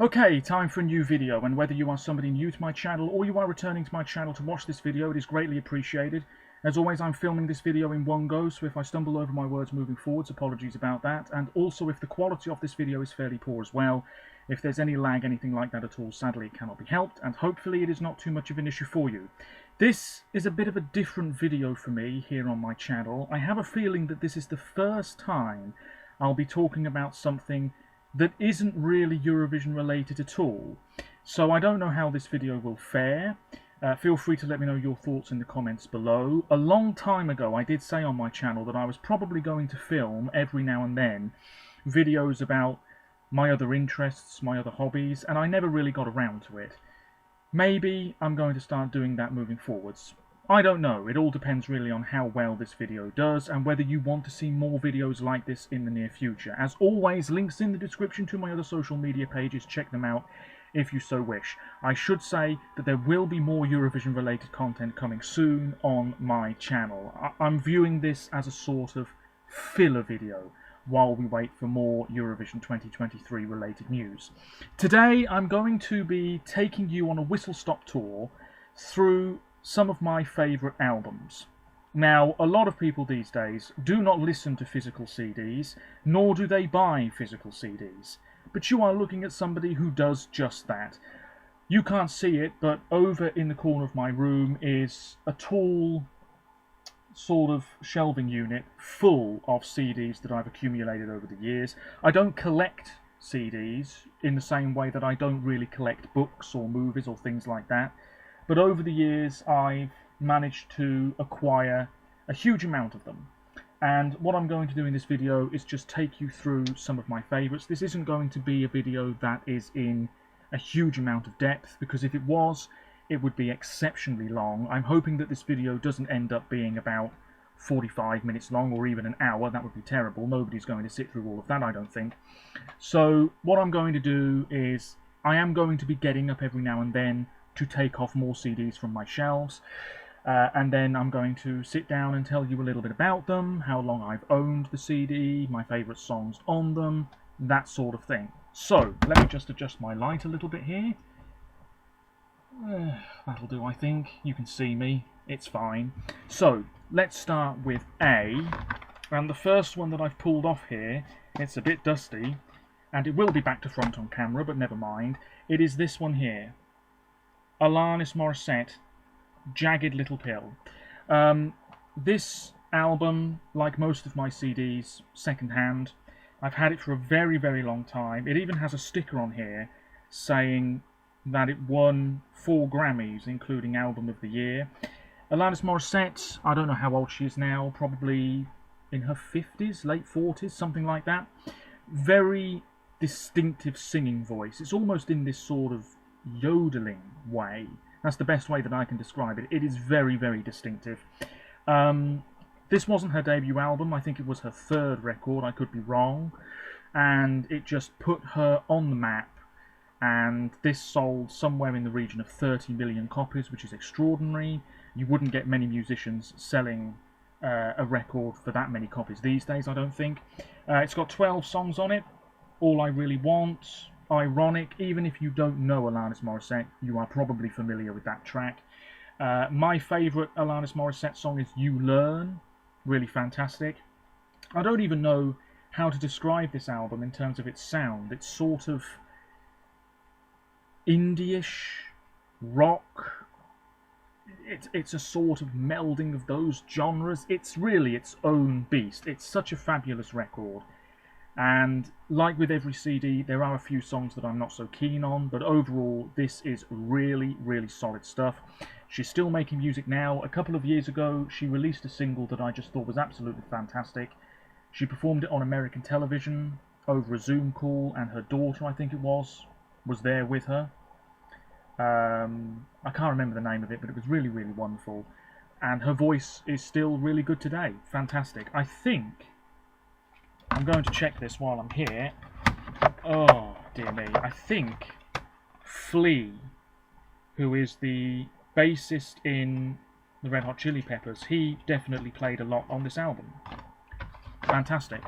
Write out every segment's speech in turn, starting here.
Okay, time for a new video, and whether you are somebody new to my channel or you are returning to my channel to watch this video, it is greatly appreciated. As always, I'm filming this video in one go, so if I stumble over my words moving forwards, apologies about that, and also if the quality of this video is fairly poor as well. If there's any lag, anything like that at all, sadly it cannot be helped, and hopefully it is not too much of an issue for you. This is a bit of a different video for me here on my channel. I have a feeling that this is the first time I'll be talking about something that isn't really Eurovision related at all. So I don't know how this video will fare. Feel free to let me know your thoughts in the comments below. A long time ago I did say on my channel that I was probably going to film every now and then videos about my other interests, my other hobbies, and I never really got around to it. Maybe I'm going to start doing that moving forwards. I don't know, it all depends really on how well this video does and whether you want to see more videos like this in the near future. As always, links in the description to my other social media pages, check them out if you so wish. I should say that there will be more Eurovision related content coming soon on my channel. I'm viewing this as a sort of filler video while we wait for more Eurovision 2023 related news. Today I'm going to be taking you on a whistle-stop tour through some of my favourite albums. Now, a lot of people these days do not listen to physical CDs, nor do they buy physical CDs. But you are looking at somebody who does just that. You can't see it, but over in the corner of my room is a tall sort of shelving unit full of CDs that I've accumulated over the years. I don't collect CDs in the same way that I don't really collect books or movies or things like that. But over the years, I've managed to acquire a huge amount of them. And what I'm going to do in this video is just take you through some of my favourites. This isn't going to be a video that is in a huge amount of depth, because if it was, it would be exceptionally long. I'm hoping that this video doesn't end up being about 45 minutes long or even an hour. That would be terrible. Nobody's going to sit through all of that, I don't think. So what I'm going to do is I am going to be getting up every now and then to take off more CDs from my shelves, and then I'm going to sit down and tell you a little bit about them, how long I've owned the CD, my favourite songs on them, that sort of thing. So, let me just adjust my light a little bit here. That'll do, I think. You can see me, it's fine. So, let's start with A, and the first one that I've pulled off here, it's a bit dusty, and it will be back to front on camera, but never mind. It is this one here. Alanis Morissette, Jagged Little Pill. This album, like most of my CDs, second-hand. I've had it for a very, very long time. It even has a sticker on here saying that it won 4 Grammys, including Album of the Year. Alanis Morissette, I don't know how old she is now, probably in her 50s, late 40s, something like that. Very distinctive singing voice. It's almost in this sort of yodeling way. That's the best way that I can describe it. It is very, very distinctive. This wasn't her debut album. I think it was her 3rd record. I could be wrong. And it just put her on the map. And this sold somewhere in the region of 30 million copies, which is extraordinary. You wouldn't get many musicians selling a record for that many copies these days, I don't think. It's got 12 songs on it. All I Really Want, Ironic. Even if you don't know Alanis Morissette, you are probably familiar with that track. My favourite Alanis Morissette song is You Learn. Really fantastic. I don't even know how to describe this album in terms of its sound. It's sort of indie-ish, rock. It's a sort of melding of those genres. It's really its own beast. It's such a fabulous record. And like with every CD, there are a few songs that I'm not so keen on, but overall this is really, really solid stuff. She's still making music now. A couple of years ago she released a single that I just thought was absolutely fantastic. She performed it on American television over a Zoom call, and her daughter, I think it was there with her. I can't remember the name of it, but it was really, really wonderful. And her voice is still really good today. Fantastic. I think I'm going to check this while I'm here. Oh, dear me. I think Flea, who is the bassist in the Red Hot Chili Peppers, he definitely played a lot on this album. Fantastic.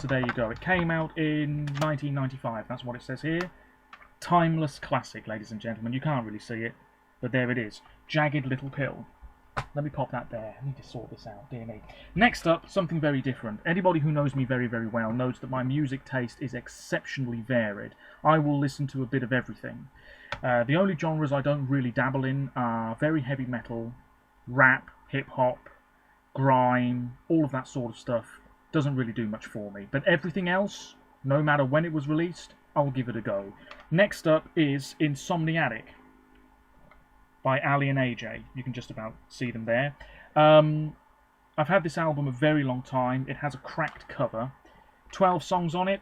So there you go. It came out in 1995. That's what it says here. Timeless classic, ladies and gentlemen. You can't really see it, but there it is. Jagged Little Pill. Let me pop that there. I need to sort this out, dear me. Next up, something very different. Anybody who knows me very, very well knows that my music taste is exceptionally varied. I will listen to a bit of everything. The only genres I don't really dabble in are very heavy metal, rap, hip-hop, grime, all of that sort of stuff. Doesn't really do much for me. But everything else, no matter when it was released, I'll give it a go. Next up is Insomniatic by Ali and AJ. You can just about see them there. I've had this album a very long time. It has a cracked cover. 12 songs on it.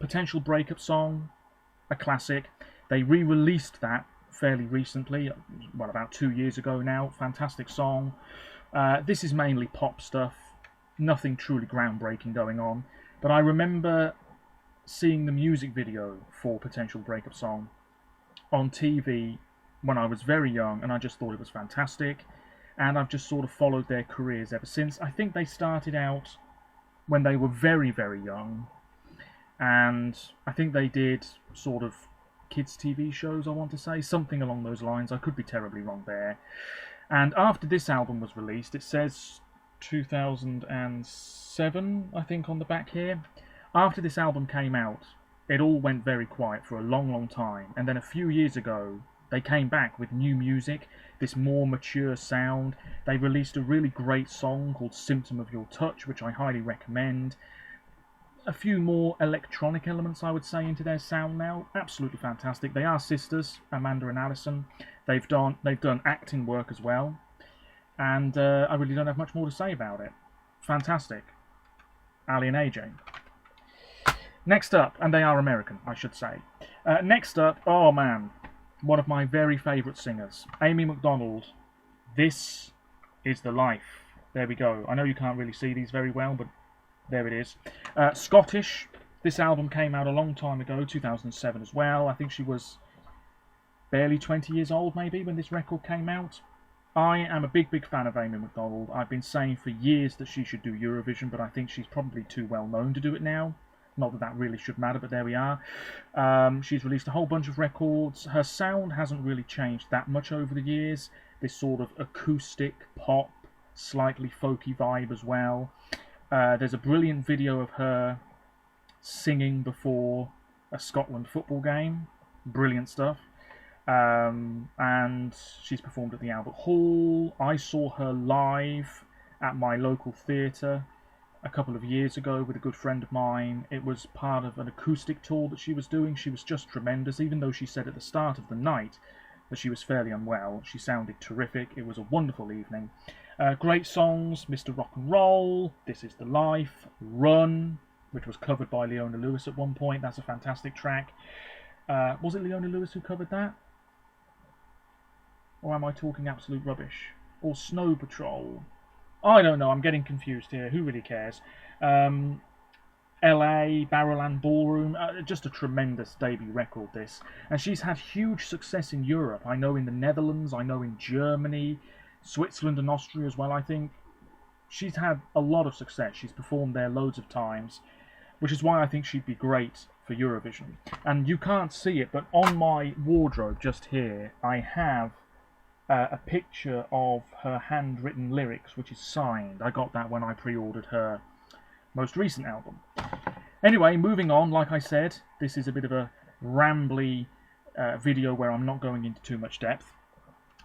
Potential breakup song. A classic. They re-released that fairly recently. Well, about 2 years ago now. Fantastic song. This is mainly pop stuff. Nothing truly groundbreaking going on. But I remember seeing the music video for Potential Breakup Song on TV when I was very young, and I just thought it was fantastic, and I've just sort of followed their careers ever since. I think they started out when they were very, very young, and I think they did sort of kids' TV shows, I want to say, something along those lines. I could be terribly wrong there. And after this album was released, it says 2007, I think, on the back here. After this album came out, it all went very quiet for a long, long time. And then a few years ago, they came back with new music, this more mature sound. They released a really great song called Symptom of Your Touch, which I highly recommend. A few more electronic elements, I would say, into their sound now. Absolutely fantastic. They are sisters, Amanda and Alison. They've done acting work as well. And I really don't have much more to say about it. Fantastic. Ali and AJ. Next up, and they are American, I should say. Next up, oh man, one of my very favourite singers, Amy Mcdonald. This is the life. There we go. I know you can't really see these very well, but there it is. Scottish. This album came out a long time ago, 2007 as well. I think she was barely 20 years old, maybe, when this record came out. I am a big, big fan of Amy Mcdonald. I've been saying for years that she should do Eurovision, but I think she's probably too well known to do it now. Not that that really should matter, but there we are. She's released a whole bunch of records. Her sound hasn't really changed that much over the years. This sort of acoustic, pop, slightly folky vibe as well. There's a brilliant video of her singing before a Scotland football game. Brilliant stuff. And she's performed at the Albert Hall. I saw her live at my local theatre a couple of years ago with a good friend of mine. It was part of an acoustic tour that she was doing. She was just tremendous, even though she said at the start of the night that she was fairly unwell. She sounded terrific. It was a wonderful evening. Great songs: Mr. Rock and Roll, This Is the Life, Run, which was covered by Leona Lewis at one point. That's a fantastic track. Was it Leona Lewis who covered that? Or am I talking absolute rubbish? Or Snow Patrol? I don't know, I'm getting confused here. Who really cares? LA, Barrowland Ballroom, just a tremendous debut record, this. And she's had huge success in Europe. I know in the Netherlands, I know in Germany, Switzerland and Austria as well, I think. She's had a lot of success. She's performed there loads of times, which is why I think she'd be great for Eurovision. And you can't see it, but on my wardrobe just here, I have a picture of her handwritten lyrics, which is signed. I got that when I pre-ordered her most recent album. Anyway, moving on, like I said, this is a bit of a rambly video where I'm not going into too much depth.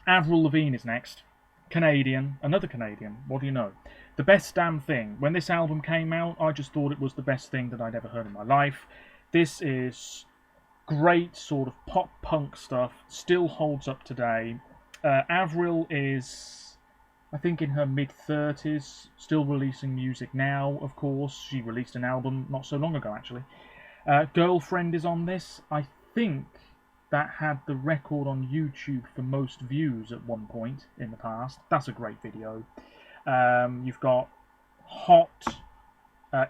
Avril Lavigne is next. Canadian, another Canadian, what do you know? The Best Damn Thing. When this album came out, I just thought it was the best thing that I'd ever heard in my life. This is great sort of pop-punk stuff, still holds up today. Avril is, I think, in her mid-30s, still releasing music now, of course. She released an album not so long ago, actually. Girlfriend is on this. I think that had the record on YouTube for most views at one point in the past. That's a great video. You've got Hot,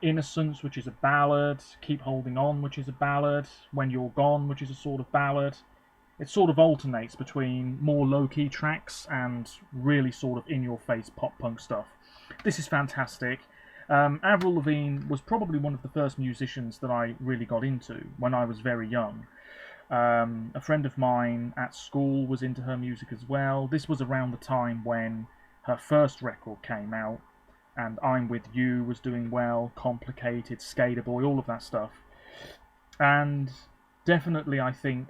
Innocence, which is a ballad, Keep Holding On, which is a ballad, When You're Gone, which is a sort of ballad. It sort of alternates between more low-key tracks and really sort of in-your-face pop-punk stuff. This is fantastic. Avril Lavigne was probably one of the first musicians that I really got into when I was very young. A friend of mine at school was into her music as well. This was around the time when her first record came out, and I'm With You was doing well, Complicated, Skater Boy, all of that stuff. And definitely I think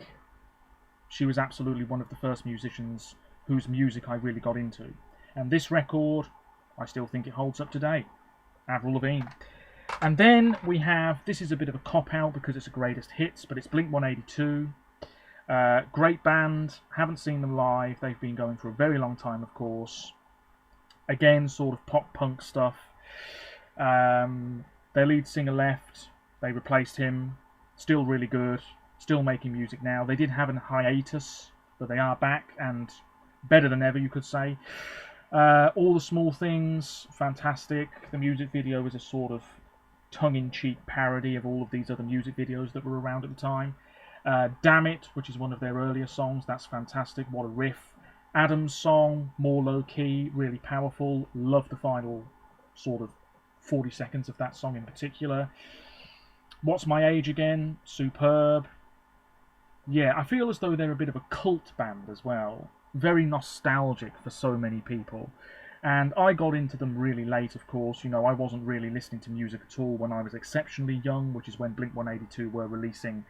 she was absolutely one of the first musicians whose music I really got into. And this record, I still think it holds up today. Avril Lavigne. And then we have, this is a bit of a cop-out because it's a greatest hits, but it's Blink-182. Great band, haven't seen them live, they've been going for a very long time, of course. Again, sort of pop-punk stuff. Their lead singer left, they replaced him, still really good, still making music now. They did have a hiatus, but they are back, and better than ever, you could say. All the Small Things, fantastic. The music video was a sort of tongue-in-cheek parody of all of these other music videos that were around at the time. Damn It, which is one of their earlier songs, that's fantastic, what a riff. Adam's song, more low-key, really powerful. Love the final sort of 40 seconds of that song in particular. What's My Age Again, superb. Yeah, I feel as though they're a bit of a cult band as well. Very nostalgic for so many people. And I got into them really late, of course. You know, I wasn't really listening to music at all when I was exceptionally young, which is when Blink-182 were releasing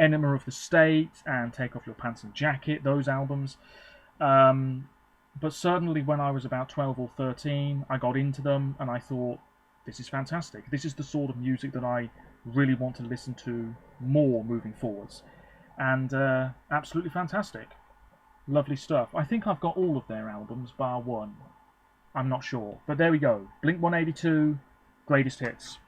Enema of the State and Take Off Your Pants and Jacket, those albums. But certainly when I was about 12 or 13, I got into them and I thought, this is fantastic. This is the sort of music that I really want to listen to more moving forwards. And absolutely fantastic. Lovely stuff. I think I've got all of their albums, bar one. I'm not sure. But there we go. Blink-182, greatest hits.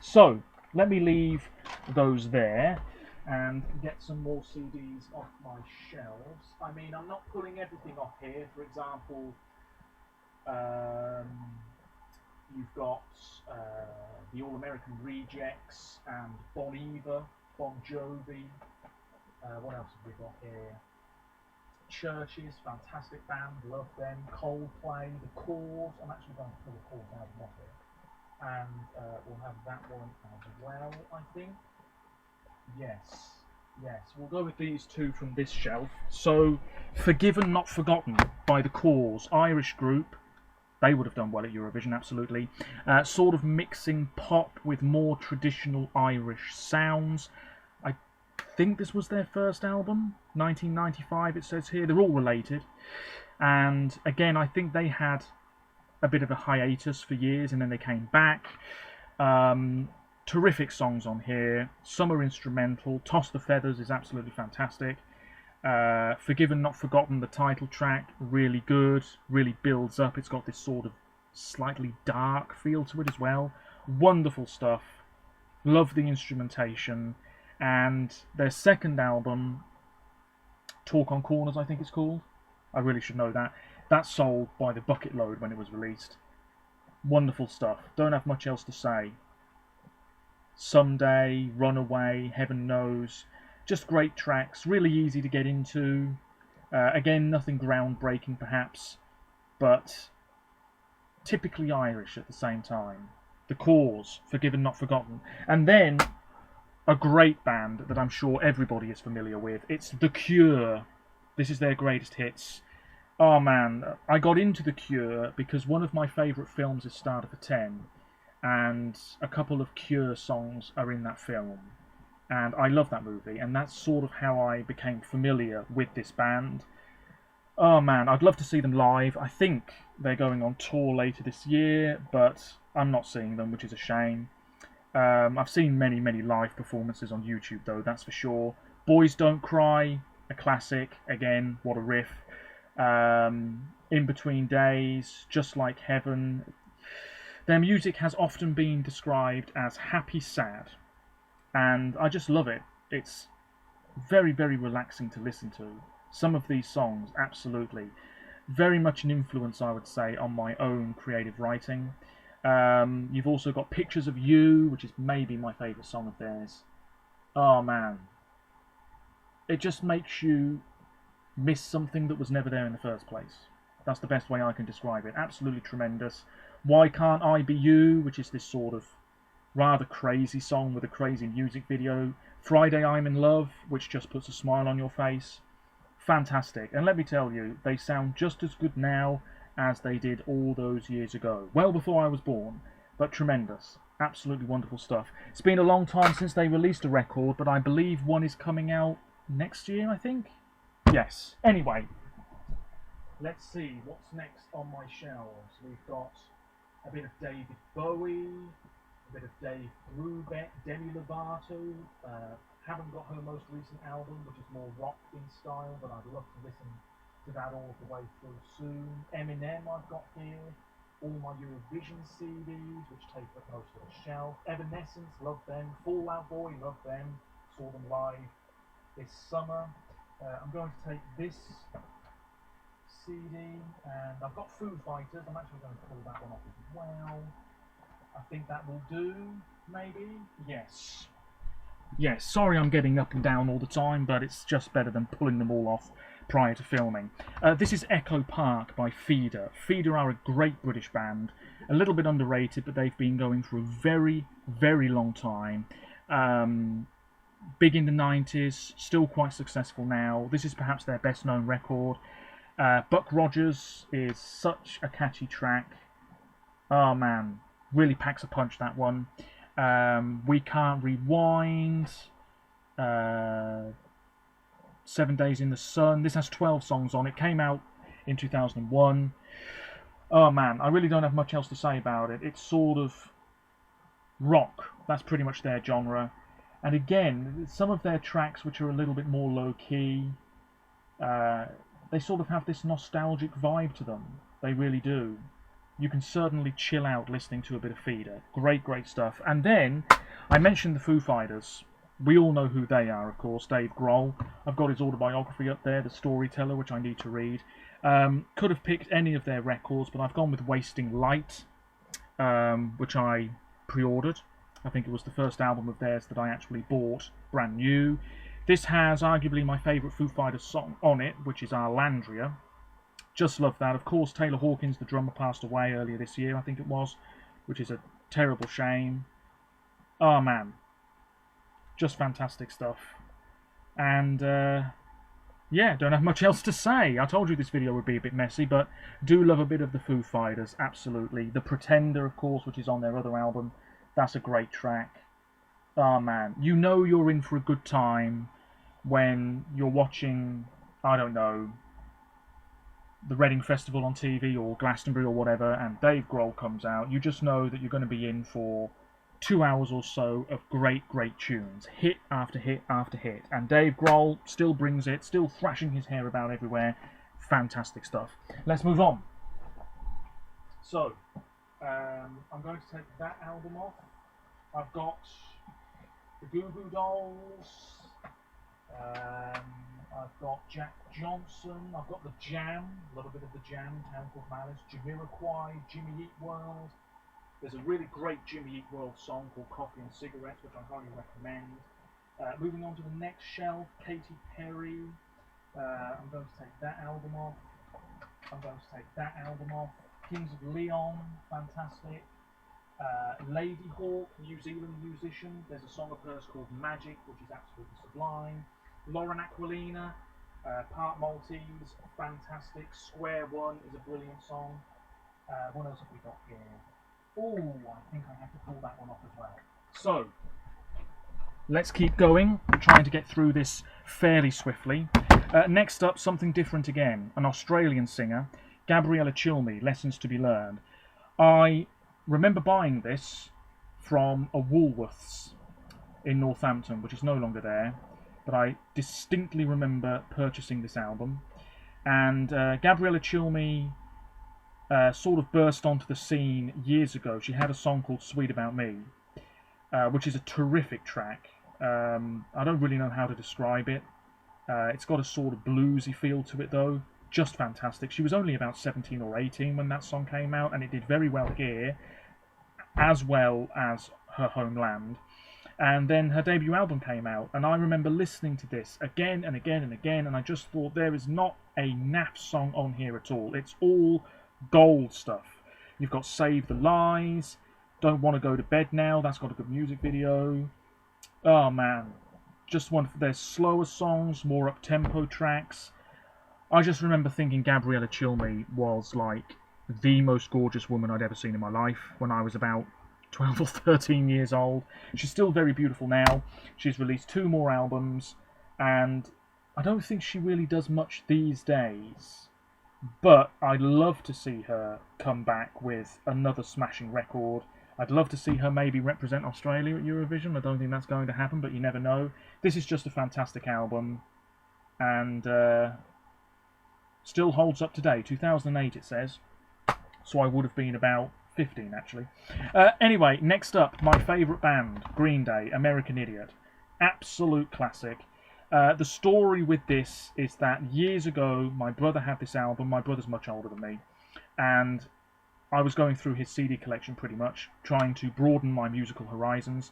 So, let me leave those there and get some more CDs off my shelves. I mean, I'm not pulling everything off here. For example, you've got the All-American Rejects and Bon Iver, Bon Jovi. What else have we got here? Churches, fantastic band, love them. Coldplay, The Cause. I'm actually going to pull The Cause out of here. And we'll have that one as well, I think. Yes, we'll go with these two from this shelf. So, Forgiven Not Forgotten by The Cause, Irish group. They would have done well at Eurovision, absolutely. Sort of mixing pop with more traditional Irish sounds. I think this was their first album, 1995 it says here. They're all related. And again, I think they had a bit of a hiatus for years and then they came back. Terrific songs on here. Some are instrumental. Toss the Feathers is absolutely fantastic. Forgiven Not Forgotten, the title track, really good. Really builds up. It's got this sort of slightly dark feel to it as well. Wonderful stuff. Love the instrumentation. And their second album, Talk on Corners, I think it's called. I really should know that. That sold by the bucket load when it was released. Wonderful stuff. Don't have much else to say. Someday, Runaway, Heaven Knows. Just great tracks. Really easy to get into. Again, nothing groundbreaking perhaps, but typically Irish at the same time. The Cause, Forgiven Not Forgotten. And then a great band that I'm sure everybody is familiar with. It's The Cure. This is their greatest hits. Oh man, I got into The Cure because one of my favourite films is Starter for 10, and a couple of Cure songs are in that film. And I love that movie, and that's sort of how I became familiar with this band. Oh man, I'd love to see them live. I think they're going on tour later this year, but I'm not seeing them, which is a shame. I've seen many live performances on YouTube though, that's for sure. Boys Don't Cry, a classic, again, what a riff. In Between Days, Just Like Heaven. Their music has often been described as happy sad, and I just love it. It's very relaxing to listen to. Some of these songs, absolutely. Very much an influence, I would say, on my own creative writing. You've also got Pictures of You, which is maybe my favourite song of theirs. Oh man. It just makes you miss something that was never there in the first place. That's the best way I can describe it. Absolutely tremendous. Why Can't I Be You, which is this sort of rather crazy song with a crazy music video. Friday I'm in Love, which just puts a smile on your face. Fantastic. And let me tell you, they sound just as good now as they did all those years ago. Well before I was born, but tremendous. Absolutely wonderful stuff. It's been a long time since they released a record, but I believe one is coming out next year, I think? Yes. Anyway, let's see what's next on my shelves. We've got a bit of David Bowie, a bit of Dave Brubeck, Demi Lovato. Haven't got her most recent album, which is more rock in style, but I'd love to listen to that all the way through soon. Eminem I've got here. All my Eurovision CDs, which take up most of the shelf. Evanescence, love them. Fall Out Boy, love them. Saw them live this summer. I'm going to take this CD, and I've got Foo Fighters. I'm actually going to pull that one off as well. I think that will do, maybe? Yes. Yes, sorry I'm getting up and down all the time, but it's just better than pulling them all off prior to filming. This is Echo Park by Feeder. Feeder are a great British band, a little bit underrated, but they've been going for a very, very long time. Big in the 90s, still quite successful now. This is perhaps their best known record. Buck Rogers is such a catchy track. Oh man, really packs a punch, that one. We Can't Rewind, 7 Days in the Sun. This has 12 songs on it. Came out in 2001. Oh man, I really don't have much else to say about it. It's sort of rock. That's pretty much their genre. And again, some of their tracks, which are a little bit more low-key, they sort of have this nostalgic vibe to them. They really do. You can certainly chill out listening to a bit of Feeder. Great, great stuff. And then, I mentioned the Foo Fighters. We all know who they are, of course. Dave Grohl. I've got his autobiography up there, The Storyteller, which I need to read. Could have picked any of their records, but I've gone with Wasting Light, which I pre-ordered. I think it was the first album of theirs that I actually bought, brand new. This has arguably my favourite Foo Fighters song on it, which is Arlandria. Just love that. Of course, Taylor Hawkins, the drummer, passed away earlier this year, I think it was, which is a terrible shame. Oh man, just fantastic stuff. And yeah, don't have much else to say. I told you this video would be a bit messy, but do love a bit of the Foo Fighters, absolutely. The Pretender, of course, which is on their other album, that's a great track. Oh man, you know you're in for a good time when you're watching, I don't know, the Reading Festival on TV or Glastonbury or whatever, and Dave Grohl comes out. You just know that you're going to be in for 2 hours or so of great, great tunes. Hit after hit after hit. And Dave Grohl still brings it, still thrashing his hair about everywhere. Fantastic stuff. Let's move on. So, I'm going to take that album off. I've got the Goo Dolls. I've got Jack Johnson. I've got the Jam. A little bit of the Jam. Town Called Malice. Jamiroquai. Jimmy Eat World. There's a really great Jimmy Eat World song called Coffee and Cigarettes, which I highly recommend. Moving on to the next shelf, Katy Perry. I'm going to take that album off. I'm going to take that album off. Kings of Leon, fantastic. Lady Hawk, New Zealand musician. There's a song of hers called Magic, which is absolutely sublime. Lauren Aquilina, Part Maltese, fantastic. Square One is a brilliant song. What else have we got here? Oh, I think I have to pull that one off as well. So, let's keep going, trying to get through this fairly swiftly. Next up, something different again. An Australian singer, Gabriella Chilmy, Lessons to be Learned. I remember buying this from a Woolworths in Northampton, which is no longer there, but I distinctly remember purchasing this album. And Gabriella Chilmy sort of burst onto the scene years ago. She had a song called Sweet About Me, which is a terrific track. I don't really know how to describe it. It's got a sort of bluesy feel to it though. Just fantastic. She was only about 17 or 18 when that song came out, and it did very well here, as well as her homeland. And then her debut album came out, and I remember listening to this again and again and again, and I just thought, there is not a naff song on here at all. It's all gold stuff. You've got Save the Lies, Don't Want to Go to Bed Now, that's got a good music video. Oh man, just one of their slower songs, more up-tempo tracks. I just remember thinking Gabriella Cilmi was like the most gorgeous woman I'd ever seen in my life when I was about 12 or 13 years old. She's still very beautiful now. She's released 2 more albums, and I don't think she really does much these days. But I'd love to see her come back with another smashing record. I'd love to see her maybe represent Australia at Eurovision. I don't think that's going to happen, but you never know. This is just a fantastic album, and still holds up today. 2008 it says, so I would have been about 15 actually. Anyway, next up, my favourite band, Green Day, American Idiot. Absolute classic. The story with this is that years ago, my brother had this album. My brother's much older than me, and I was going through his CD collection pretty much, trying to broaden my musical horizons,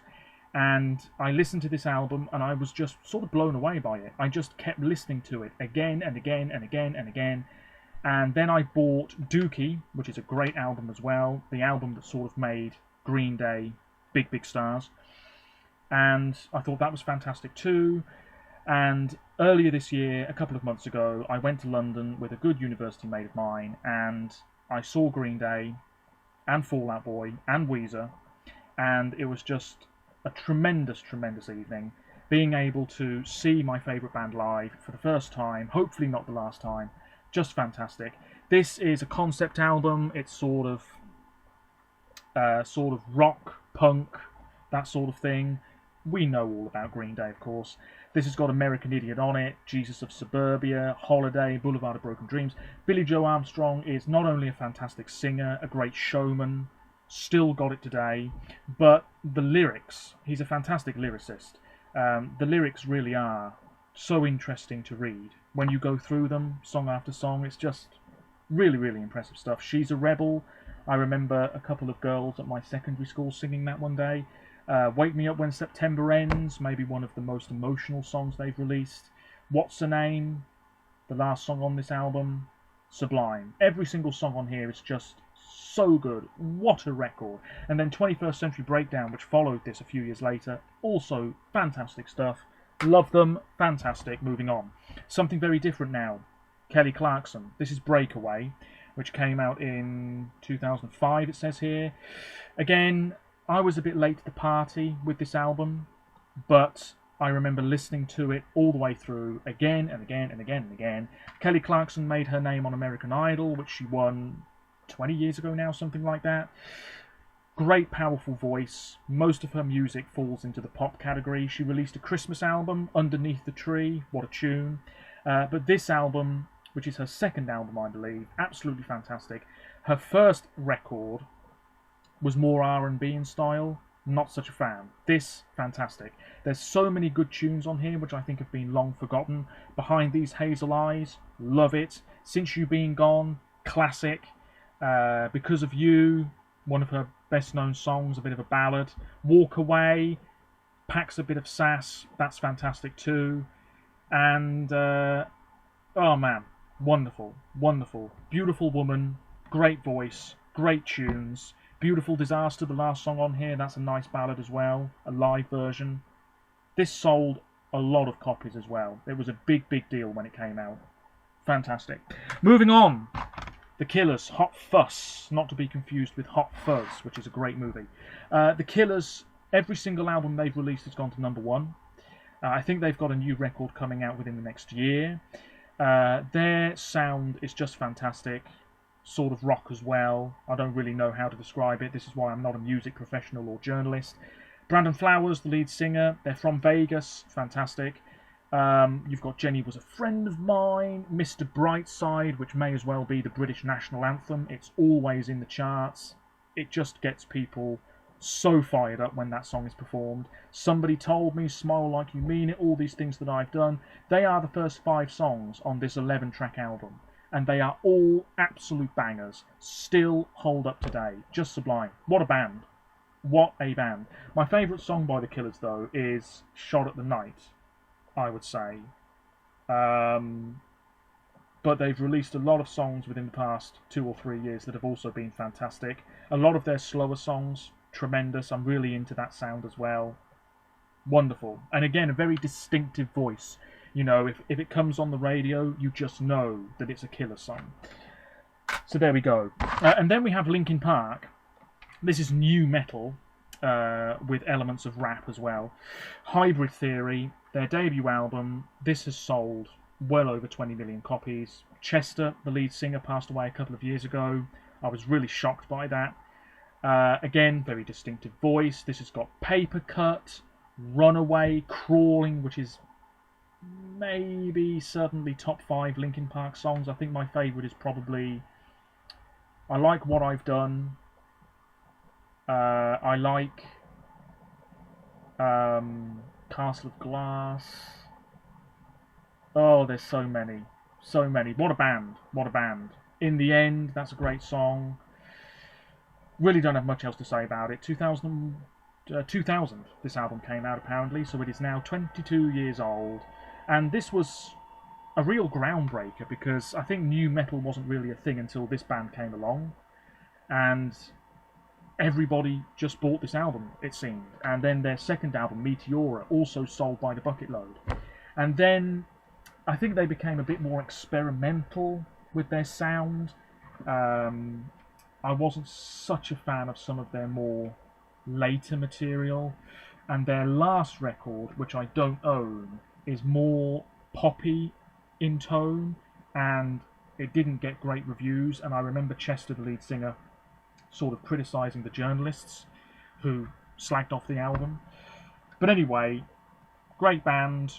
and I listened to this album, and I was just sort of blown away by it. I just kept listening to it again and again and again and again, and then I bought Dookie, which is a great album as well, the album that sort of made Green Day big, big stars, and I thought that was fantastic too. And earlier this year, a couple of months ago, I went to London with a good university mate of mine, and I saw Green Day and Fall Out Boy and Weezer, and it was just a tremendous, tremendous evening. Being able to see my favourite band live for the first time, hopefully not the last time, just fantastic. This is a concept album. It's sort of rock, punk, that sort of thing. We know all about Green Day, of course. This has got American Idiot on it, Jesus of Suburbia, Holiday, Boulevard of Broken Dreams. Billy Joe Armstrong is not only a fantastic singer, a great showman, still got it today, but the lyrics, he's a fantastic lyricist. The lyrics really are so interesting to read. When you go through them, song after song, it's just really, really impressive stuff. She's a Rebel. I remember a couple of girls at my secondary school singing that one day. Wake Me Up When September Ends, maybe one of the most emotional songs they've released. What's Her Name, the last song on this album, sublime. Every single song on here is just so good. What a record. And then 21st Century Breakdown, which followed this a few years later, also fantastic stuff. Love them, fantastic. Moving on. Something very different now. Kelly Clarkson. This is Breakaway, which came out in 2005, it says here. Again, I was a bit late to the party with this album, but I remember listening to it all the way through, again and again and again and again. Kelly Clarkson made her name on American Idol, which she won 20 years ago now, something like that. Great, powerful voice. Most of her music falls into the pop category. She released a Christmas album, Underneath the Tree. What a tune. But this album, which is her second album, I believe, absolutely fantastic. Her first record was more R&B in style. Not such a fan. This, fantastic. There's so many good tunes on here which I think have been long forgotten. Behind These Hazel Eyes, love it. Since You Been Gone, classic. Because of You, one of her best known songs, a bit of a ballad. Walk Away packs a bit of sass, that's fantastic too. And oh man, wonderful, wonderful. Beautiful woman, great voice, great tunes. Beautiful Disaster, the last song on here, that's a nice ballad as well, a live version. This sold a lot of copies as well. It was a big, big deal when it came out. Fantastic. Moving on. The Killers, Hot Fuss, not to be confused with Hot Fuzz, which is a great movie. The Killers, every single album they've released has gone to #1. I think they've got a new record coming out within the next year. Their sound is just fantastic. Sort of rock as well. I don't really know how to describe it. This is why I'm not a music professional or journalist. Brandon Flowers, the lead singer. They're from Vegas. Fantastic. You've got Jenny Was a Friend of Mine. Mr. Brightside, which may as well be the British national anthem. It's always in the charts. It just gets people so fired up when that song is performed. Somebody Told Me, Smile Like You Mean It, all these things that I've done. They are the first 5 songs on this 11-track album. And they are all absolute bangers. Still hold up today. Just sublime. What a band. What a band. My favourite song by The Killers, though, is Shot at the Night, I would say. But they've released a lot of songs within the past 2 or 3 years that have also been fantastic. A lot of their slower songs, tremendous. I'm really into that sound as well. Wonderful. And again, a very distinctive voice. You know, if it comes on the radio, you just know that it's a killer song. So there we go. And then we have Linkin Park. This is new metal with elements of rap as well. Hybrid Theory, their debut album. This has sold well over 20 million copies. Chester, the lead singer, passed away a couple of years ago. I was really shocked by that. Again, very distinctive voice. This has got Paper Cut, Runaway, Crawling, which is maybe certainly top 5 Linkin Park songs. I think my favourite is probably I Like What I've Done. I like Castle of Glass. Oh, there's so many. So many. What a band. What a band. In the End, that's a great song. Really don't have much else to say about it. 2000, this album came out apparently, so it is now 22 years old. And this was a real groundbreaker because I think new metal wasn't really a thing until this band came along. And everybody just bought this album, it seemed. And then their second album, Meteora, also sold by the bucket load. And then I think they became a bit more experimental with their sound. I wasn't such a fan of some of their more later material. And their last record, which I don't own, is more poppy in tone, and it didn't get great reviews. And I remember Chester, the lead singer, sort of criticising the journalists who slagged off the album. But anyway, great band,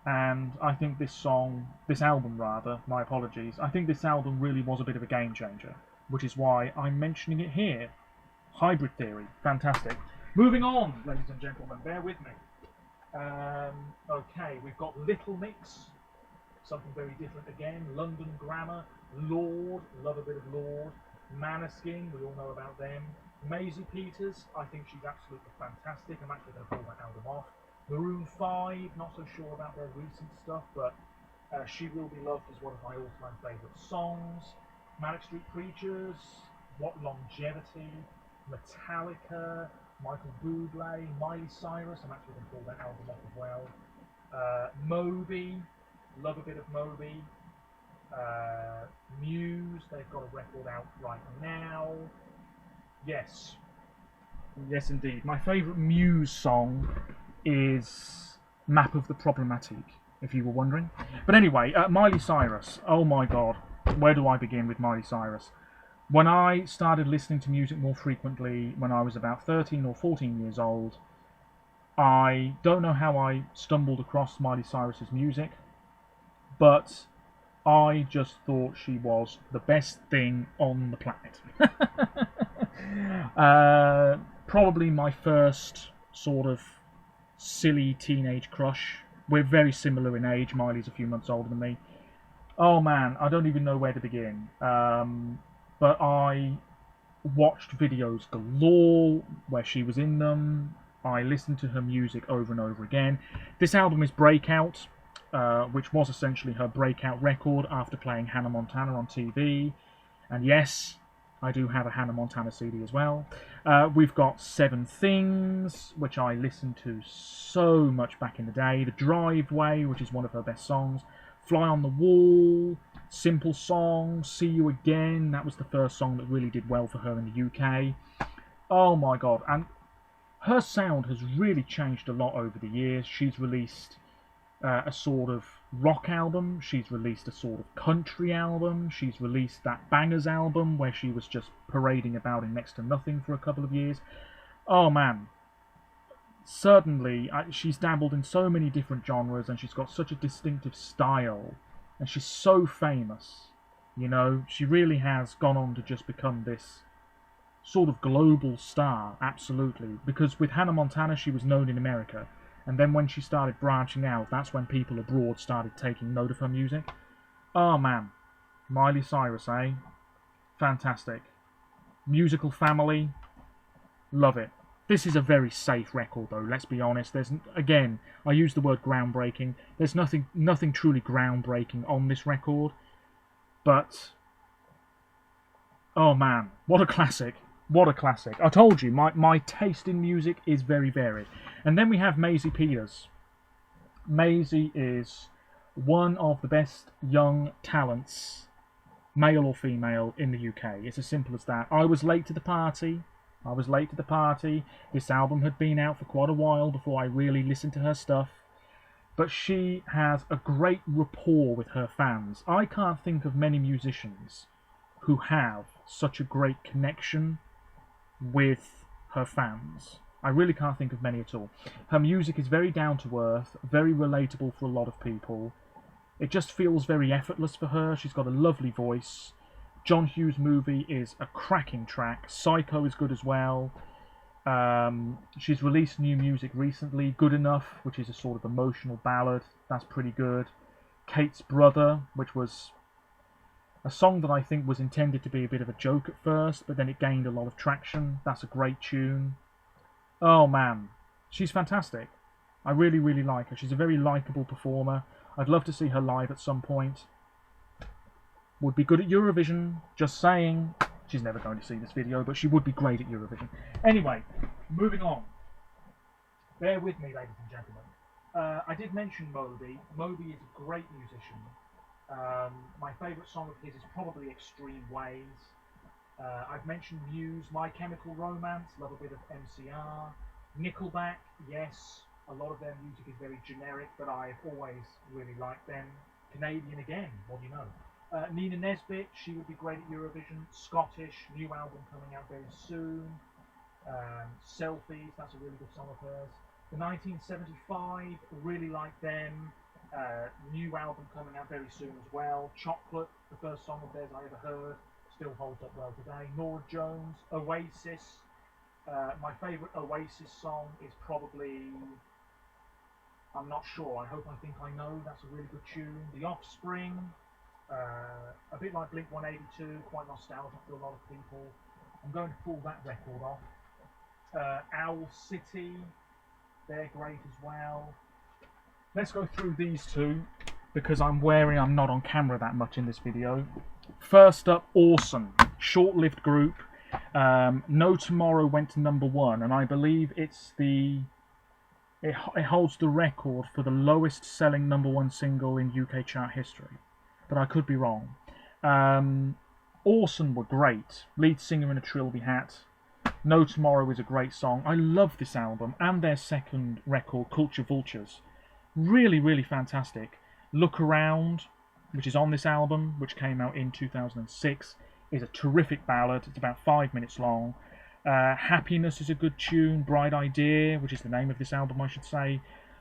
and I think this album, my apologies, I think this album really was a bit of a game changer, which is why I'm mentioning it here. Hybrid Theory, fantastic. Moving on, ladies and gentlemen, bear with me. Okay, we've got Little Mix, something very different again. London Grammar, Lord, love a bit of Lord. Maneskin, we all know about them. Maisie Peters, I think she's absolutely fantastic. I'm actually going to pull that album off. Maroon 5, not so sure about their recent stuff, but She Will Be Loved is one of my all-time favourite songs. Manic Street Preachers, What Longevity, Metallica, Michael Bublé, Miley Cyrus, I'm actually going to pull that album off as well. Moby, love a bit of Moby. Muse, they've got a record out right now. Yes indeed. My favourite Muse song is Map of the Problematique, if you were wondering. But anyway, Miley Cyrus, oh my god, where do I begin with Miley Cyrus? When I started listening to music more frequently when I was about 13 or 14 years old, I don't know how I stumbled across Miley Cyrus's music, but I just thought she was the best thing on the planet. Probably my first sort of silly teenage crush. We're very similar in age. Miley's a few months older than me. Oh man, I don't even know where to begin. But I watched videos galore where she was in them. I listened to her music over and over again. This album is Breakout, which was essentially her breakout record after playing Hannah Montana on TV. And yes, I do have a Hannah Montana CD as well. We've got Seven Things, which I listened to so much back in the day. The Driveway, which is one of her best songs. Fly on the Wall, Simple Song, See You Again. That was the first song that really did well for her in the UK. Oh my god. And her sound has really changed a lot over the years. She's released a sort of rock album, she's released a sort of country album, she's released that Bangers album where she was just parading about in next to nothing for a couple of years. Oh man, certainly she's dabbled in so many different genres, and she's got such a distinctive style, and she's so famous, you know. She really has gone on to just become this sort of global star, absolutely, because with Hannah Montana she was known in America. And then when she started branching out, that's when people abroad started taking note of her music. Oh man, Miley Cyrus, eh? Fantastic. Musical Family, love it. This is a very safe record though, let's be honest. There's, again, I use the word groundbreaking. There's nothing truly groundbreaking on this record. But, oh man, what a classic. What a classic. I told you, my taste in music is very varied. And then we have Maisie Peters. Maisie is one of the best young talents, male or female, in the UK. It's as simple as that. I was late to the party. This album had been out for quite a while before I really listened to her stuff. But she has a great rapport with her fans. I can't think of many musicians who have such a great connection with her fans. I really can't think of many at all. Her music is very down to earth, very relatable for a lot of people. It just feels very effortless for her. She's got a lovely voice. John Hughes' Movie is a cracking track. Psycho is good as well. She's released new music recently, Good Enough, which is a sort of emotional ballad. That's pretty good. Kate's Brother, which was a song that I think was intended to be a bit of a joke at first, but then it gained a lot of traction. That's a great tune. Oh man, she's fantastic. I really, really like her. She's a very likeable performer. I'd love to see her live at some point. Would be good at Eurovision, just saying. She's never going to see this video, but she would be great at Eurovision. Anyway, moving on. Bear with me, ladies and gentlemen. I did mention Moby. Moby is a great musician. My favourite song of his is probably Extreme Ways. I've mentioned Muse, My Chemical Romance, love a bit of MCR. Nickelback, yes, a lot of their music is very generic, but I've always really liked them. Canadian again, what do you know? Nina Nesbitt, she would be great at Eurovision. Scottish, new album coming out very soon. Selfies, that's a really good song of hers. The 1975, really like them. New album coming out very soon as well. Chocolate, the first song of theirs I ever heard, still holds up well today. Norah Jones, Oasis. My favourite Oasis song is probably, I'm not sure, I Think I Know, that's a really good tune. The Offspring, a bit like Blink 182, quite nostalgic for a lot of people. I'm going to pull that record off. Owl City, they're great as well. Let's go through these two, because I'm not on camera that much in this video. First up, Orson, short-lived group. No Tomorrow went to #1, and I believe it holds the record for the lowest selling #1 single in UK chart history, but I could be wrong. Orson were great, lead singer in a trilby hat. No Tomorrow is a great song. I love this album and their second record, Culture Vultures. Really, really fantastic. Look Around, which is on this album, which came out in 2006, is a terrific ballad. It's about 5 minutes long. Happiness is a good tune. Bright Idea, which is the name of this album, I should say.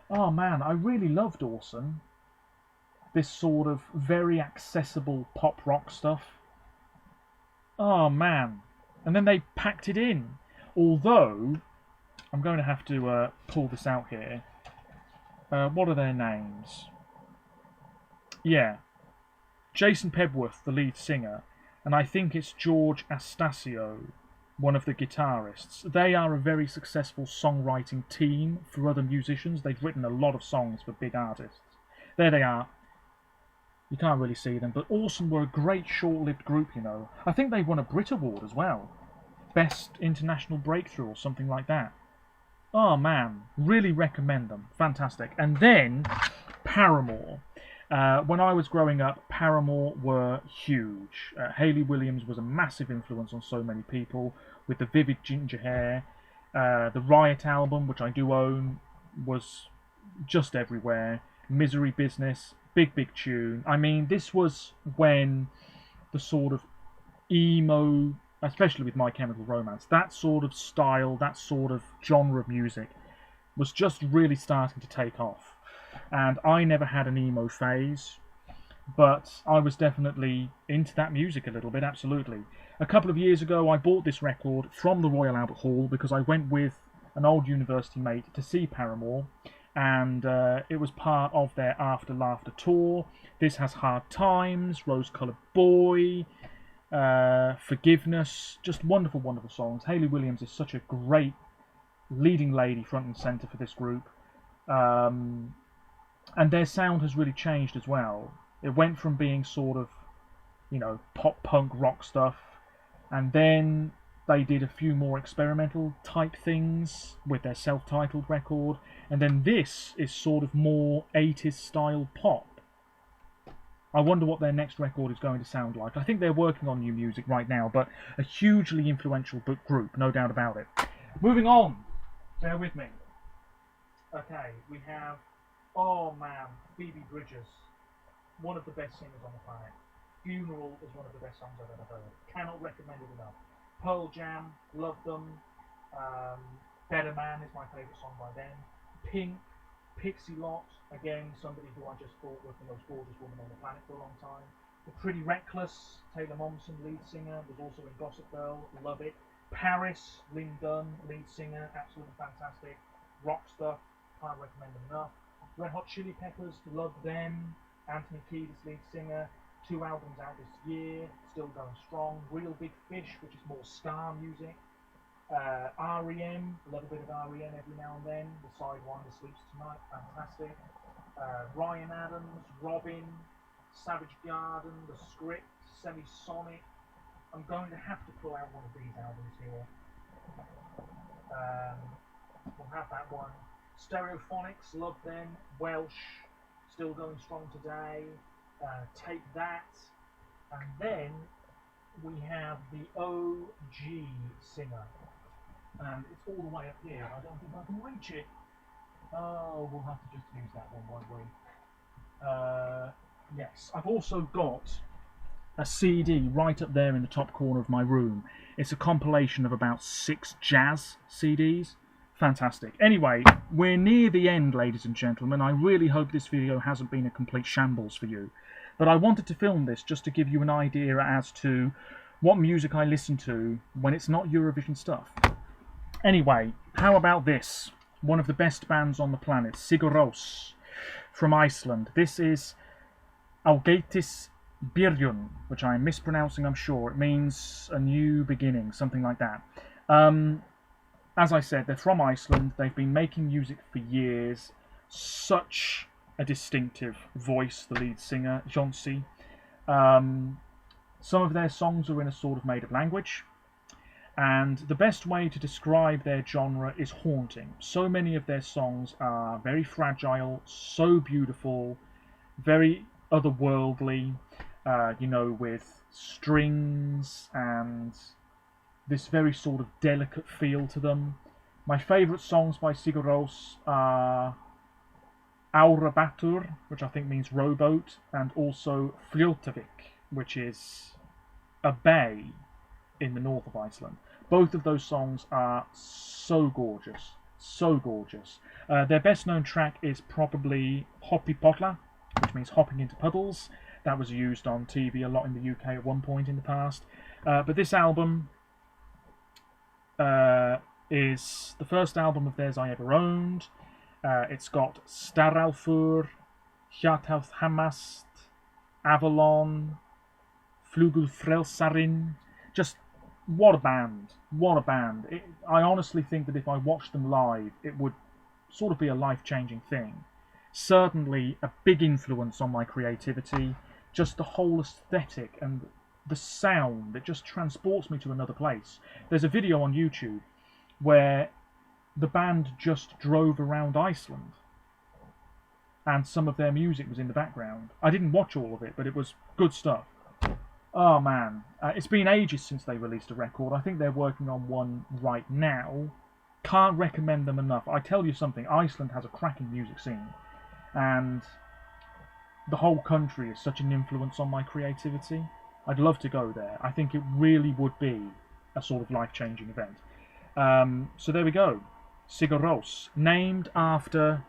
Oh man, I really loved Orson. This sort of very accessible pop rock stuff. Oh man. And then they packed it in. Although, I'm going to have to pull this out here. What are their names? Yeah. Jason Pebworth, the lead singer, and I think it's George Astasio, one of the guitarists. They are a very successful songwriting team for other musicians. They've written a lot of songs for big artists. There they are. You can't really see them, but Orson were a great short-lived group, you know. I think they won a Brit Award as well. Best International Breakthrough or something like that. Oh man, really recommend them. Fantastic. And then, Paramore. When I was growing up, Paramore were huge. Hayley Williams was a massive influence on so many people, with the vivid ginger hair. The Riot album, which I do own, was just everywhere. Misery Business, big tune. I mean, this was when the sort of emo, especially with My Chemical Romance, that sort of style, that sort of genre of music was just really starting to take off. And I never had an emo phase, but I was definitely into that music a little bit, absolutely. A couple of years ago, I bought this record from the Royal Albert Hall because I went with an old university mate to see Paramore, and it was part of their After Laughter tour. This has Hard Times, Rose Colored Boy, Forgiveness, just wonderful, wonderful songs. Hayley Williams is such a great leading lady front and centre for this group. And their sound has really changed as well. It went from being sort of, you know, pop punk rock stuff, and then they did a few more experimental type things with their self-titled record, and then this is sort of more 80s style pop. I wonder what their next record is going to sound like. I think they're working on new music right now, but a hugely influential group, no doubt about it. Moving on, bear with me. Okay, we have, oh man, Phoebe Bridgers, one of the best singers on the planet. Funeral is one of the best songs I've ever heard. Cannot recommend it enough. Pearl Jam, love them. Better Man is my favourite song by them. Pink, Pixie Lott, again, somebody who I just thought was the most gorgeous woman on the planet for a long time. The Pretty Reckless, Taylor Momsen, lead singer, was also in Gossip Girl, love it. Paris, Lynn Dunn, lead singer, absolutely fantastic. Rock stuff, can't recommend them enough. Red Hot Chili Peppers, love them. Anthony Kiedis, lead singer, 2 albums out this year, still going strong. Real Big Fish, which is more ska music. REM, love a bit of REM every now and then. The side one, The Sleeps Tonight, fantastic. Ryan Adams, Robin, Savage Garden, The Script, Semisonic. I'm going to have to pull out one of these albums here. We'll have that one. Stereophonics, love them. Welsh, still going strong today. Take That. And then we have the OG singer. And it's all the way up here. I don't think I can reach it. Oh, we'll have to just use that one, won't we? Yes, I've also got a CD right up there in the top corner of my room. It's a compilation of about 6 jazz CDs. Fantastic. Anyway, we're near the end, ladies and gentlemen. I really hope this video hasn't been a complete shambles for you. But I wanted to film this just to give you an idea as to what music I listen to when it's not Eurovision stuff. Anyway, how about this? One of the best bands on the planet, Siguros, from Iceland. This is Ágætis Byrjun, which I'm mispronouncing, I'm sure. It means a new beginning, something like that. As I said, they're from Iceland. They've been making music for years. Such a distinctive voice, the lead singer, Jonsi. Some of their songs are in a sort of made-up language. And the best way to describe their genre is haunting. So many of their songs are very fragile, so beautiful, very otherworldly, with strings and this very sort of delicate feel to them. My favourite songs by Siguros are Árabatur, which I think means rowboat, and also Fljótavik, which is a bay in the north of Iceland. Both of those songs are so gorgeous, so gorgeous. Their best known track is probably Hopi Potla, which means hopping into puddles. That was used on TV a lot in the UK at one point in the past. But this album is the first album of theirs I ever owned. It's got Staralfur, Hjartað Hamast, Avalon, Flugulfrelsarin. Just what a band, what a band. I honestly think that if I watched them live, it would sort of be a life-changing thing. Certainly a big influence on my creativity, just the whole aesthetic and the sound, it just transports me to another place. There's a video on YouTube where the band just drove around Iceland and some of their music was in the background. I didn't watch all of it, but it was good stuff. Oh man, it's been ages since they released a record. I think they're working on one right now. Can't recommend them enough. I tell you something, Iceland has a cracking music scene, and the whole country is such an influence on my creativity. I'd love to go there. I think it really would be a sort of life-changing event. So there we go. Siguros, named after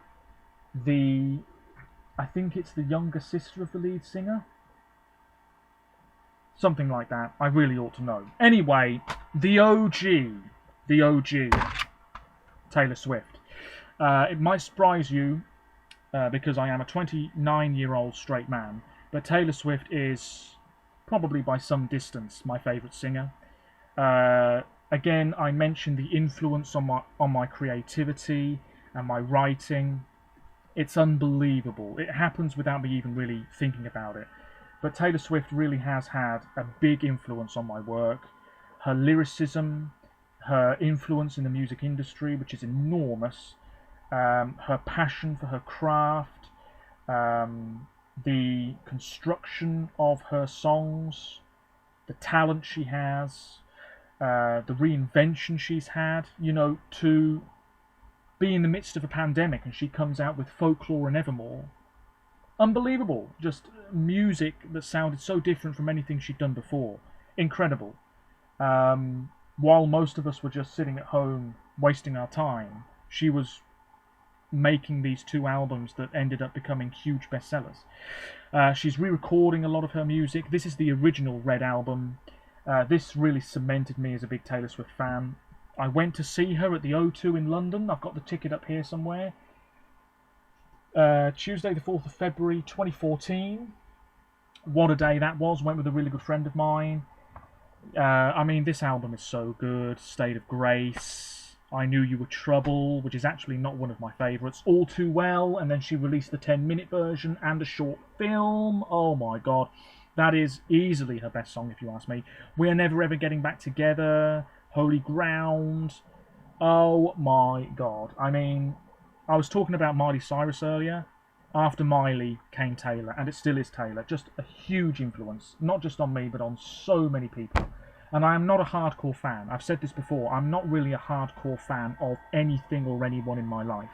I think it's the younger sister of the lead singer. Something like that. I really ought to know. Anyway, the OG, Taylor Swift. It might surprise you because I am a 29-year-old straight man, but Taylor Swift is probably by some distance my favourite singer. Again, I mentioned the influence on my creativity and my writing. It's unbelievable. It happens without me even really thinking about it. But Taylor Swift really has had a big influence on my work. her lyricism, her influence in the music industry, which is enormous, her passion for her craft, the construction of her songs, the talent she has, the reinvention she's had, you know, to be in the midst of a pandemic and she comes out with Folklore and Evermore. Unbelievable. Just music that sounded so different from anything she'd done before. Incredible. While most of us were just sitting at home wasting our time, she was making these 2 albums that ended up becoming huge bestsellers. She's re-recording a lot of her music. This is the original Red album. This really cemented me as a big Taylor Swift fan. I went to see her at the O2 in London. I've got the ticket up here somewhere. Tuesday the 4th of February 2014. What a day that was. Went with a really good friend of mine. I mean, this album is so good. State of Grace, I Knew You Were Trouble, which is actually not one of my favourites. All Too Well, and then she released the 10-minute version and a short film. Oh my god. That is easily her best song, if you ask me. We're Never Ever Getting Back Together, Holy Ground. Oh my god. I mean, I was talking about Miley Cyrus earlier. After Miley came Taylor, and it still is Taylor. Just a huge influence, not just on me, but on so many people. And I am not a hardcore fan. I've said this before. I'm not really a hardcore fan of anything or anyone in my life.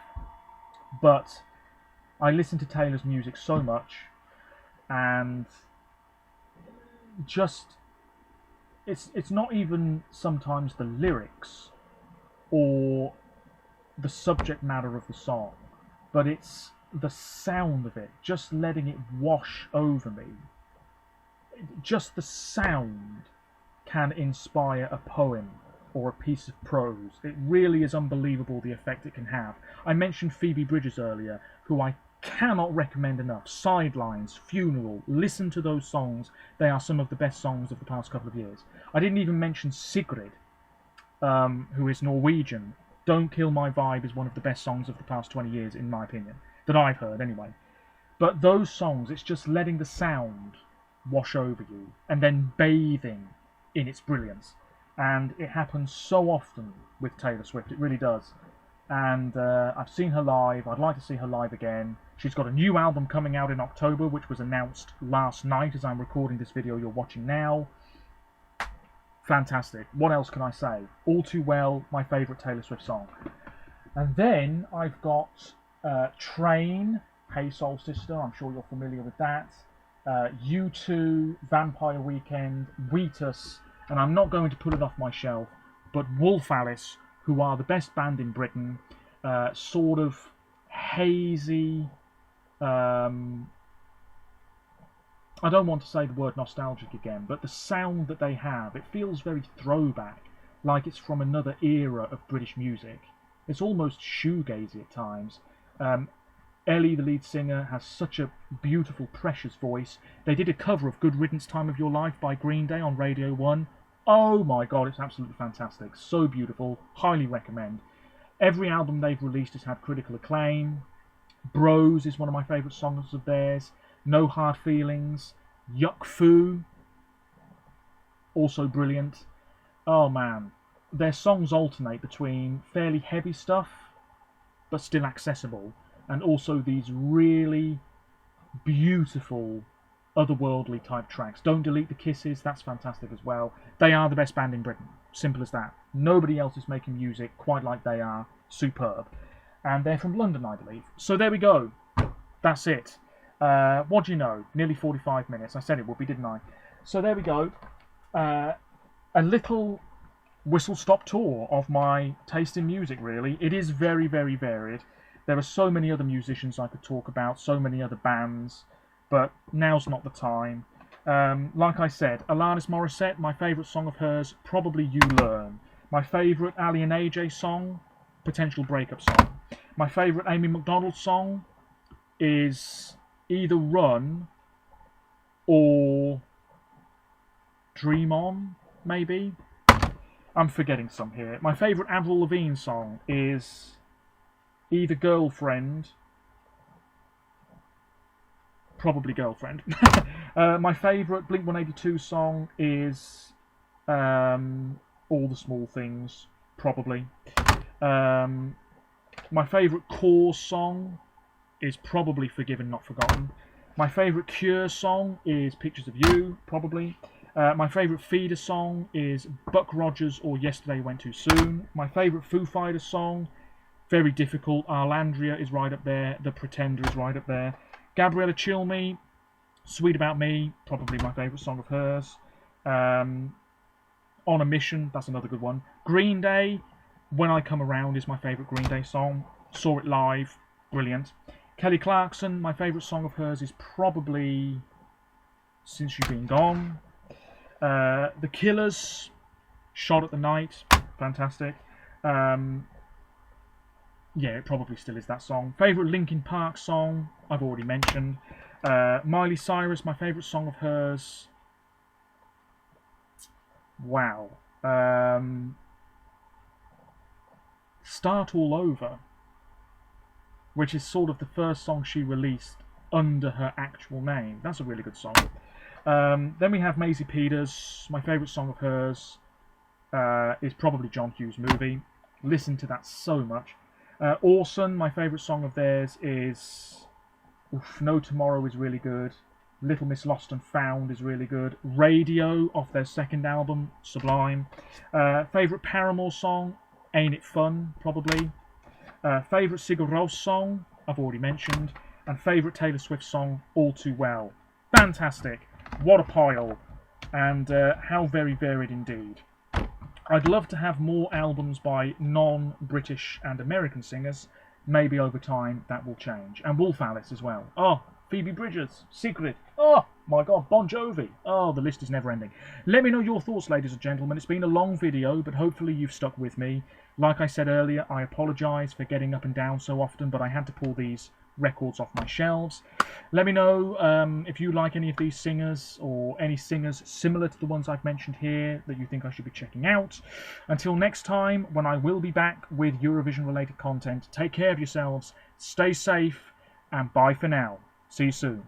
But I listen to Taylor's music so much, and just it's not even sometimes the lyrics or the subject matter of the song, but it's the sound of it, just letting it wash over me. Just the sound can inspire a poem or a piece of prose. It really is unbelievable the effect it can have. I mentioned Phoebe Bridgers earlier, who I cannot recommend enough. Sidelines, Funeral, listen to those songs. They are some of the best songs of the past couple of years. I didn't even mention Sigrid, who is Norwegian. Don't Kill My Vibe is one of the best songs of the past 20 years, in my opinion, that I've heard anyway. But those songs, it's just letting the sound wash over you and then bathing in its brilliance. And it happens so often with Taylor Swift, it really does. And I've seen her live. I'd like to see her live again. She's got a new album coming out in October, which was announced last night as I'm recording this video you're watching now. Fantastic. What else can I say? All Too Well, my favourite Taylor Swift song. And then I've got Train, Hey Soul Sister, I'm sure you're familiar with that. U2, Vampire Weekend, Wheatus, and I'm not going to put it off my shelf, but Wolf Alice, who are the best band in Britain, sort of hazy, I don't want to say the word nostalgic again, but the sound that they have, it feels very throwback, like it's from another era of British music. It's almost shoegazy at times. Ellie, the lead singer, has such a beautiful, precious voice. They did a cover of Good Riddance, Time of Your Life by Green Day on Radio 1. Oh my god, it's absolutely fantastic. So beautiful. Highly recommend. Every album they've released has had critical acclaim. Bros is one of my favourite songs of theirs. No Hard Feelings. Yuck Fu. Also brilliant. Oh man. Their songs alternate between fairly heavy stuff, but still accessible, and also these really beautiful, otherworldly type tracks. Don't Delete the Kisses, that's fantastic as well. They are the best band in Britain. Simple as that. Nobody else is making music quite like they are. Superb. And they're from London, I believe. So there we go. That's it. What do you know? Nearly 45 minutes. I said it would be, didn't I? So there we go. A little whistle-stop tour of my taste in music, really. It is very, very varied. There are so many other musicians I could talk about, so many other bands, but now's not the time. Like I said, Alanis Morissette, my favourite song of hers, probably You Learn. My favourite Alien AJ song, Potential Breakup Song. My favourite Amy Mcdonald song is either Run or Dream On, maybe? I'm forgetting some here. My favourite Avril Lavigne song is either Girlfriend, probably Girlfriend. My favourite Blink-182 song is All the Small Things, probably. My favourite Core song is probably Forgiven Not Forgotten. My favourite Cure song is Pictures of You, probably. My favourite Feeder song is Buck Rogers or Yesterday Went Too Soon. My favourite Foo Fighters song, very difficult. Arlandria is right up there. The Pretender is right up there. Gabriella Chilme, Sweet About Me, probably my favourite song of hers. On a Mission, that's another good one. Green Day, When I Come Around is my favourite Green Day song. Saw it live, brilliant. Kelly Clarkson, my favourite song of hers is probably Since You've Been Gone. The Killers, Shot at the Night, fantastic. Yeah, it probably still is that song. Favourite Linkin Park song, I've already mentioned. Miley Cyrus, my favourite song of hers. Wow. Start All Over, which is sort of the first song she released under her actual name. That's a really good song. Then we have Maisie Peters. My favourite song of hers is probably John Hughes' Movie. Listen to that so much. Orson, my favourite song of theirs is No Tomorrow is really good. Little Miss Lost and Found is really good. Radio, off their second album, sublime. Favourite Paramore song, Ain't It Fun, probably. Favourite Siguros song, I've already mentioned. And favourite Taylor Swift song, All Too Well. Fantastic. What a pile. And how very varied indeed. I'd love to have more albums by non-British and American singers. Maybe over time that will change. And Wolf Alice as well. Oh, Phoebe Bridgers, Sigrid. Oh, my God, Bon Jovi. Oh, the list is never ending. Let me know your thoughts, ladies and gentlemen. It's been a long video, but hopefully you've stuck with me. Like I said earlier, I apologise for getting up and down so often, but I had to pull these records off my shelves. Let me know if you like any of these singers or any singers similar to the ones I've mentioned here that you think I should be checking out. Until next time, when I will be back with Eurovision related content, take care of yourselves, stay safe, and bye for now. See you soon.